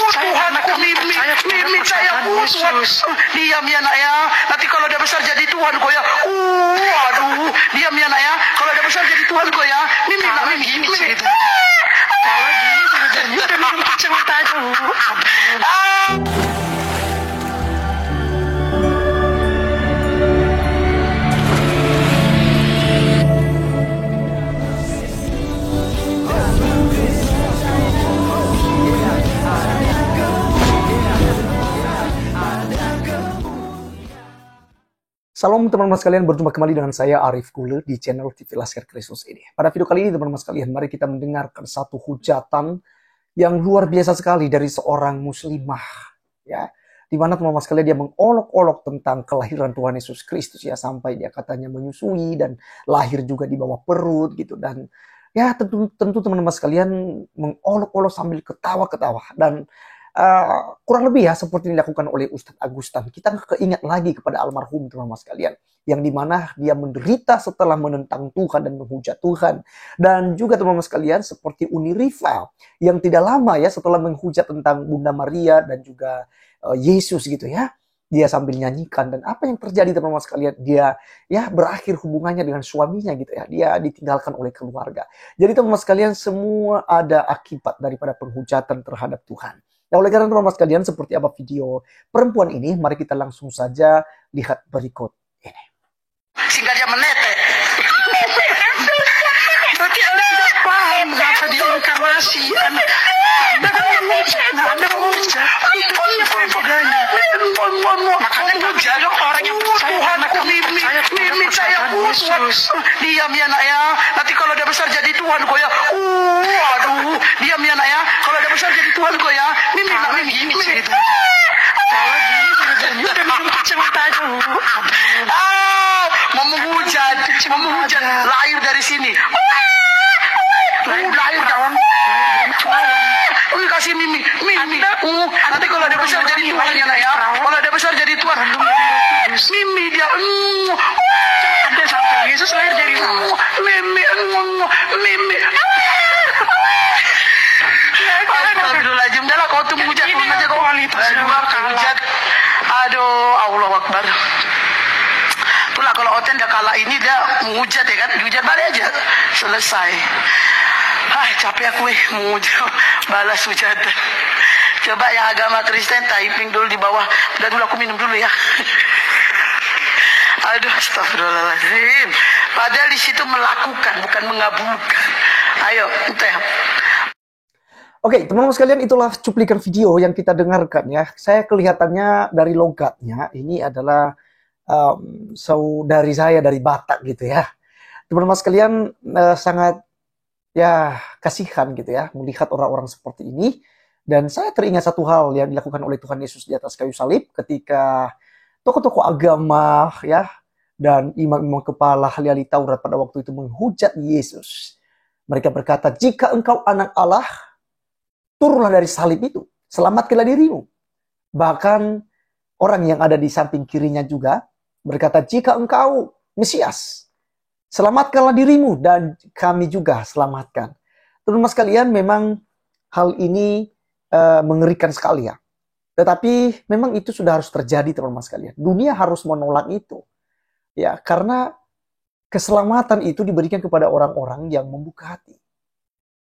Tuhanku, Mimi saya Tuhan. Diam ya nak ya. Nanti kalau dia besar jadi Tuhan kok ya. Aduh, diam ya nak ya. Kalau dia besar jadi Tuhan kok ya. Mimi nak Mimi. Kalau gini sebenarnya udah minum kacamata dulu. Salam teman-teman sekalian, berjumpa kembali dengan saya Arif Kule di channel TV Laskar Kristus ini. Pada video kali ini teman-teman sekalian, mari kita mendengarkan satu hujatan yang luar biasa sekali dari seorang muslimah, ya, di mana teman-teman sekalian dia mengolok-olok tentang kelahiran Tuhan Yesus Kristus, ya, sampai dia katanya menyusui dan lahir juga di bawah perut gitu, dan ya tentu teman-teman sekalian mengolok-olok sambil ketawa-ketawa dan kurang lebih ya seperti dilakukan oleh Ustadz Agustan. Kita keingat lagi kepada almarhum teman-teman sekalian, yang dimana dia menderita setelah menentang Tuhan dan menghujat Tuhan. Dan juga teman-teman sekalian seperti Uni Rifa yang tidak lama ya setelah menghujat tentang Bunda Maria dan juga Yesus gitu ya. Dia sambil nyanyikan, dan apa yang terjadi teman-teman sekalian, dia ya berakhir hubungannya dengan suaminya gitu ya. Dia ditinggalkan oleh keluarga. Jadi teman-teman sekalian, semua ada akibat daripada penghujatan terhadap Tuhan. Nah, oleh karena teman-teman sekalian, seperti apa video perempuan ini, mari kita langsung saja lihat berikut ini. Sehingga dia menetek. Berarti Anda tidak paham apa diinkarnasikan. Anda menghujat. Itu apa bedanya? Makanya menghujat orang yang Tuhanku, Mimi saya Tuhan. Diam ya nak ya. Nanti kalau dia besar jadi Tuhan kok ya. Aduh, diam ya nak ya. Kalau dia besar jadi Tuhan kok ya. Mimi nak Mimi. Kalau gini sebenarnya udah minum kacamata dulu. Menghujat, lahir dari sini. Lahir kawan. Kasih Mimi. Nanti kalau dia besar jadi Tuhan ya nak ya. Kalau dia besar jadi Tuhan. Mimi dia. Ada sampai Yesus lahir dari mana? Mimi. Astagfirullahaladzim. Dah lah, kau tuh menghujat turun aja kau. Menghujat. Aduh, Allah Akbar. Itulah kalau Oten dah kalah ini, dia menghujat ya kan. Dihujat balik aja. Selesai. Capek aku menghujat. Balas hujatan. Coba yang agama Kristen typing dulu di bawah. Udah dulu aku minum dulu ya. Aduh, astagfirullahaladzim. Padahal di situ melakukan, bukan mengabulkan. Ayo, teh. Oke, teman-teman sekalian, itulah cuplikan video yang kita dengarkan ya. Saya kelihatannya dari logatnya, ini adalah saudari saya dari Batak gitu ya. Teman-teman sekalian, sangat ya kasihan gitu ya melihat orang-orang seperti ini. Dan saya teringat satu hal yang dilakukan oleh Tuhan Yesus di atas kayu salib ketika tokoh-tokoh agama ya dan imam-imam kepala ahli Taurat pada waktu itu menghujat Yesus. Mereka berkata, "Jika engkau anak Allah, turunlah dari salib itu, selamatkanlah dirimu." Bahkan orang yang ada di samping kirinya juga berkata, "Jika engkau Mesias, selamatkanlah dirimu dan kami juga selamatkan." Teman-teman sekalian, memang hal ini mengerikan sekali ya. Tetapi memang itu sudah harus terjadi teman-teman sekalian. Dunia harus menolak itu. Ya, karena keselamatan itu diberikan kepada orang-orang yang membuka hati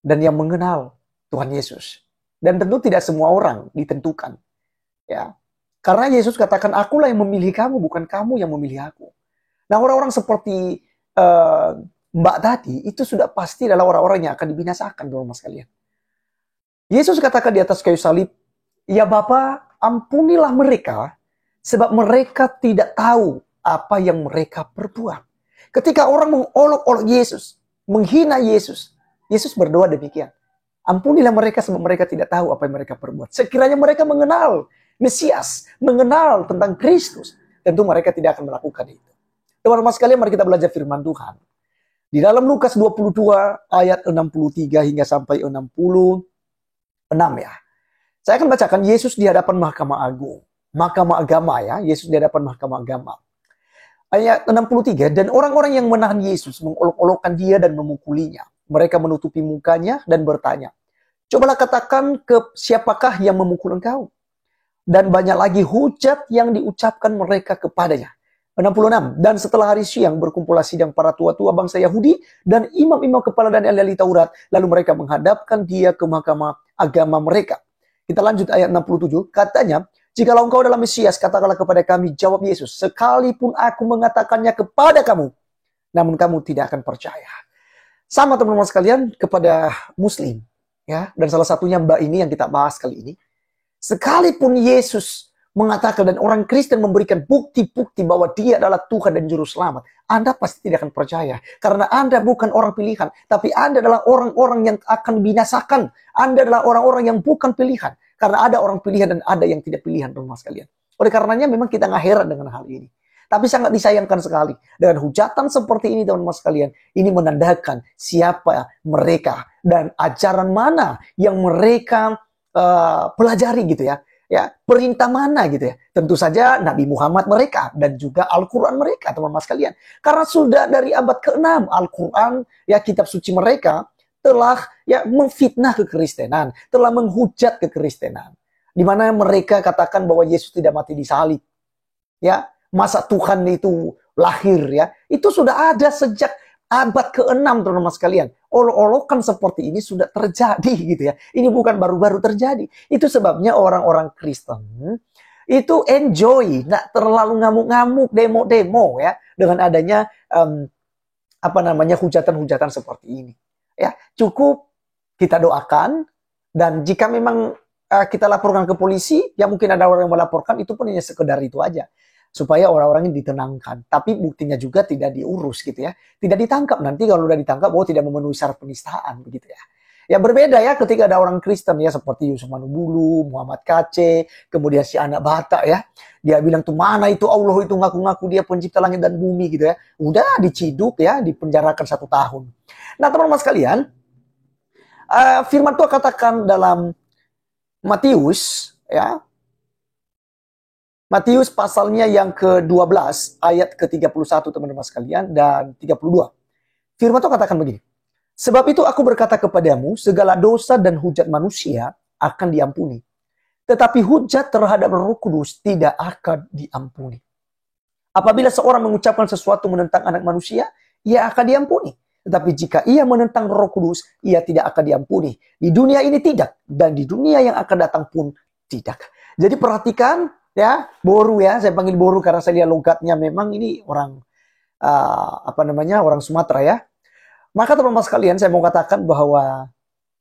dan yang mengenal Tuhan Yesus. Dan tentu tidak semua orang ditentukan. Ya. Karena Yesus katakan, "Akulah yang memilih kamu, bukan kamu yang memilih aku." Nah, orang-orang seperti Mbak tadi, itu sudah pasti adalah orang-orang yang akan dibinasakan, teman-teman sekalian. Yesus katakan di atas kayu salib, "Ya Bapa, ampunilah mereka, sebab mereka tidak tahu apa yang mereka perbuat." Ketika orang mengolok-olok Yesus, menghina Yesus, Yesus berdoa demikian, "Ampunilah mereka sebab mereka tidak tahu apa yang mereka perbuat." Sekiranya mereka mengenal Mesias, mengenal tentang Kristus, tentu mereka tidak akan melakukan itu. Teman-teman sekalian, mari kita belajar firman Tuhan. Di dalam Lukas 22 ayat 63 hingga sampai 66 ya. Saya akan bacakan Yesus di hadapan Mahkamah Agung. Mahkamah Agama ya, Yesus di hadapan Mahkamah Agama. Ayat 63, "Dan orang-orang yang menahan Yesus mengolok-olokkan dia dan memukulinya. Mereka menutupi mukanya dan bertanya, Cobalah katakan ke siapakah yang memukul engkau. Dan banyak lagi hujat yang diucapkan mereka kepadanya. 66. Dan setelah hari siang berkumpullah sidang para tua-tua bangsa Yahudi dan imam-imam kepala dan ahli Taurat. Lalu mereka menghadapkan dia ke mahkamah agama mereka. Kita lanjut ayat 67. Katanya, jikalau engkau adalah Mesias, katakanlah kepada kami, jawab Yesus. Sekalipun aku mengatakannya kepada kamu, namun kamu tidak akan percaya. Sama teman-teman sekalian kepada Muslim. Ya, dan salah satunya Mbak ini yang kita bahas kali ini. Sekalipun Yesus mengatakan dan orang Kristen memberikan bukti-bukti bahwa dia adalah Tuhan dan Juru Selamat, Anda pasti tidak akan percaya. Karena Anda bukan orang pilihan, tapi Anda adalah orang-orang yang akan binasakan. Anda adalah orang-orang yang bukan pilihan. Karena ada orang pilihan dan ada yang tidak pilihan, teman-teman sekalian. Oleh karenanya memang kita nggak heran dengan hal ini. Tapi sangat disayangkan sekali. Dengan hujatan seperti ini, teman-teman sekalian, ini menandakan siapa mereka dan ajaran mana yang mereka pelajari gitu ya. Ya, perintah mana gitu ya. Tentu saja Nabi Muhammad mereka dan juga Al-Quran mereka, teman-teman sekalian. Karena sudah dari abad ke-6 Al-Quran, ya kitab suci mereka telah ya memfitnah kekristenan, telah menghujat kekristenan. Di mana mereka katakan bahwa Yesus tidak mati di salib. Ya, masa Tuhan itu lahir ya. Itu sudah ada sejak abad ke-6 teman-teman sekalian. Olok-olokan seperti ini sudah terjadi gitu ya. Ini bukan baru-baru terjadi. Itu sebabnya orang-orang Kristen itu enjoy, nggak terlalu ngamuk-ngamuk, demo-demo ya dengan adanya hujatan-hujatan seperti ini. Ya, cukup kita doakan dan jika memang kita laporkan ke polisi, ya mungkin ada orang yang melaporkan, itu pun hanya sekedar itu aja. Supaya orang-orang ini ditenangkan. Tapi buktinya juga tidak diurus gitu ya. Tidak ditangkap. Nanti kalau sudah ditangkap, tidak memenuhi syarat penistaan begitu ya. Ya berbeda ya ketika ada orang Kristen ya seperti Yusuf Manubulu, Muhammad Kace, kemudian si anak Batak ya. Dia bilang tuh mana itu Allah itu ngaku-ngaku dia pencipta langit dan bumi gitu ya. Udah diciduk ya, dipenjarakan 1 tahun. Nah teman-teman sekalian, firman Tuhan katakan dalam Matius ya. Matius pasalnya yang ke-12 ayat ke-31 teman-teman sekalian dan 32. Firman Tuhan katakan begini. Sebab itu aku berkata kepadamu, segala dosa dan hujat manusia akan diampuni. Tetapi hujat terhadap Roh Kudus tidak akan diampuni. Apabila seorang mengucapkan sesuatu menentang anak manusia, ia akan diampuni. Tetapi jika ia menentang Roh Kudus, ia tidak akan diampuni. Di dunia ini tidak, dan di dunia yang akan datang pun tidak. Jadi perhatikan, ya, Boru ya, saya panggil Boru karena saya lihat logatnya memang ini orang orang Sumatera ya. Maka teman-teman sekalian, saya mau katakan bahwa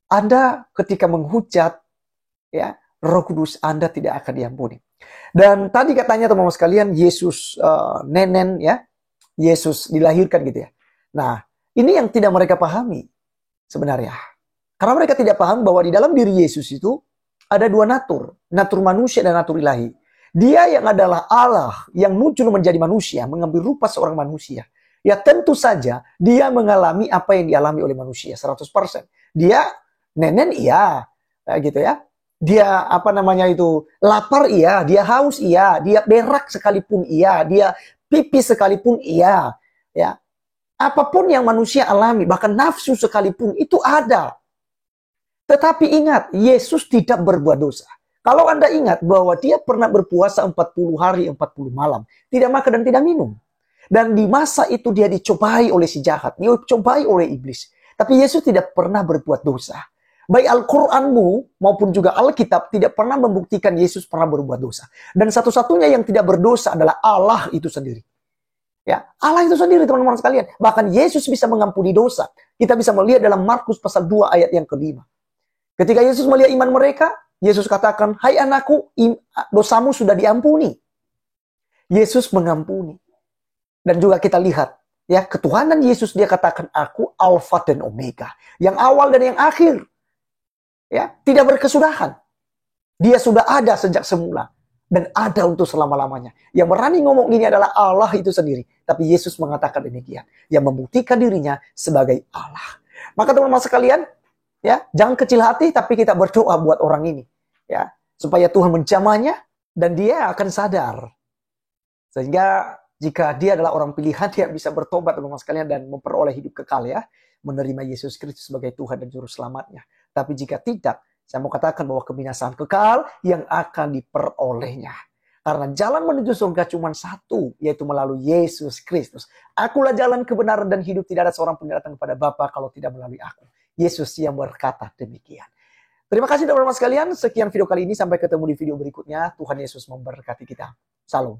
Anda ketika menghujat ya Roh Kudus, Anda tidak akan diampuni. Dan tadi katanya teman-teman sekalian, Yesus nenen ya, Yesus dilahirkan gitu ya. Nah, ini yang tidak mereka pahami sebenarnya. Karena mereka tidak paham bahwa di dalam diri Yesus itu ada 2 natur, natur manusia dan natur ilahi. Dia yang adalah Allah yang muncul menjadi manusia, mengambil rupa seorang manusia. Ya tentu saja dia mengalami apa yang dialami oleh manusia 100%. Dia nenen iya, gitu ya. Dia lapar iya, dia haus iya, dia berak sekalipun iya, dia pipis sekalipun iya, ya. Apapun yang manusia alami, bahkan nafsu sekalipun itu ada. Tetapi ingat, Yesus tidak berbuat dosa. Kalau Anda ingat bahwa dia pernah berpuasa 40 hari, 40 malam. Tidak makan dan tidak minum. Dan di masa itu dia dicobai oleh si jahat. Dicobai oleh iblis. Tapi Yesus tidak pernah berbuat dosa. Baik Al-Quranmu maupun juga Alkitab tidak pernah membuktikan Yesus pernah berbuat dosa. Dan satu-satunya yang tidak berdosa adalah Allah itu sendiri. Ya, Allah itu sendiri teman-teman sekalian. Bahkan Yesus bisa mengampuni dosa. Kita bisa melihat dalam Markus pasal 2 ayat yang ke-5. Ketika Yesus melihat iman mereka, Yesus katakan, hai anakku, dosamu sudah diampuni. Yesus mengampuni. Dan juga kita lihat, ya ketuhanan Yesus dia katakan, aku Alfa dan Omega. Yang awal dan yang akhir. Ya, tidak berkesudahan. Dia sudah ada sejak semula. Dan ada untuk selama-lamanya. Yang berani ngomong ini adalah Allah itu sendiri. Tapi Yesus mengatakan demikian. Yang membuktikan dirinya sebagai Allah. Maka teman-teman sekalian, ya, jangan kecil hati, tapi kita berdoa buat orang ini, ya, supaya Tuhan menjamahnya dan dia akan sadar. Sehingga jika dia adalah orang pilihan, dia bisa bertobat teman-teman sekalian dan memperoleh hidup kekal ya, menerima Yesus Kristus sebagai Tuhan dan Juru Selamatnya. Tapi jika tidak, saya mau katakan bahwa kebinasaan kekal yang akan diperolehnya. Karena jalan menuju surga cuma satu, yaitu melalui Yesus Kristus. Akulah jalan kebenaran dan hidup, tidak ada seorang pun yang datang kepada Bapa kalau tidak melalui aku. Yesus yang berkata demikian. Terima kasih teman-teman sekalian. Sekian video kali ini. Sampai ketemu di video berikutnya. Tuhan Yesus memberkati kita. Salam.